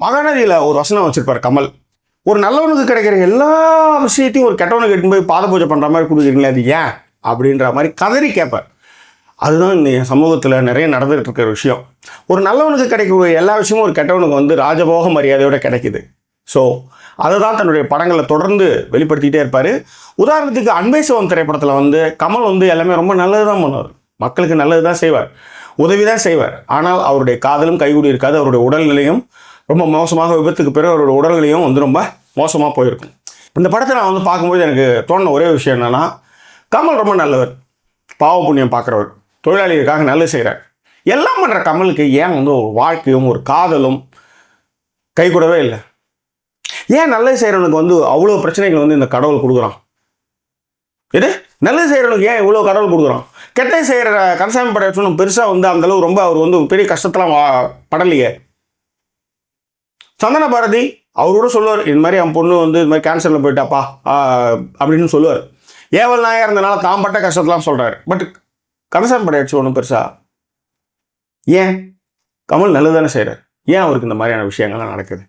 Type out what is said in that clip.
மகாநதியில் ஒரு வசனம் வச்சிருப்பார் கமல். ஒரு நல்லவனுக்கு கிடைக்கிற எல்லா விஷயத்தையும் ஒரு கெட்டவனுக்கு எட்டு போய் பாத பூஜை பண்ணுற மாதிரி கொடுக்குறீங்களே, அது ஏன் அப்படின்ற மாதிரி கதறி கேட்பார். அதுதான் இந்த சமூகத்தில் நிறைய நடந்துகிட்டு இருக்கிற விஷயம். ஒரு நல்லவனுக்கு கிடைக்கக்கூடிய எல்லா விஷயமும் ஒரு கெட்டவனுக்கு வந்து ராஜபோக மரியாதையோடு கிடைக்குது. ஸோ அதை தான் தன்னுடைய படங்களை தொடர்ந்து வெளிப்படுத்திகிட்டே இருப்பார். உதாரணத்துக்கு அன்பே சிவம் திரைப்படத்தில் வந்து கமல் வந்து எல்லாமே ரொம்ப நல்லது தான் பண்ணுவார், மக்களுக்கு நல்லது தான் செய்வார், உதவி தான் செய்வார். ஆனால் அவருடைய காதலும் கைகூடி இருக்காது. அவருடைய உடல்நிலையும் ரொம்ப மோசமாக, விபத்துக்கு பிறகு அவருடைய உடல்நிலையும் வந்து ரொம்ப மோசமாக போயிருக்கும். இந்த படத்தை நான் வந்து பார்க்கும்போது எனக்கு தோணுன ஒரே விஷயம் என்னென்னா, கமல் ரொம்ப நல்லவர், பாவ புண்ணியம் பார்க்குறவர், தொழிலாளிகளுக்காக நல்லது செய்கிறார். எல்லாம் பண்ணுற கமலுக்கு ஏன் வந்து ஒரு வாழ்க்கையும் ஒரு காதலும் கைகூடவே இல்லை? ஏன் நல்லது செய்கிறவனுக்கு வந்து அவ்வளோ பிரச்சனைகள் வந்து இந்த கடவுள் கொடுக்குறான்? இது நல்லது செய்கிறவனுக்கு ஏன் இவ்வளோ கடவுள் கொடுக்குறான்? கெட்டது செய்கிற கந்தசாமி படையணும் பெருசாக வந்து அந்தளவு ரொம்ப அவர் வந்து பெரிய கஷ்டத்தெல்லாம் படலையே. சந்தன பாரதி அவரோட சொல்லுவார், இது மாதிரி என் பொண்ணு வந்து இது மாதிரி கேன்சரில் போயிட்டாப்பா அப்படின்னு சொல்லுவார். ஏவல் நாயாக இருந்தனால தான் பட்ட கஷ்டத்தெல்லாம் சொல்கிறார். பட் கந்தசாமி படையாச்சு ஒன்றும் பெருசா. ஏன்? கமல் நல்லது தானே செய்கிறார், ஏன் அவருக்கு இந்த மாதிரியான விஷயங்கள்லாம் நடக்குது?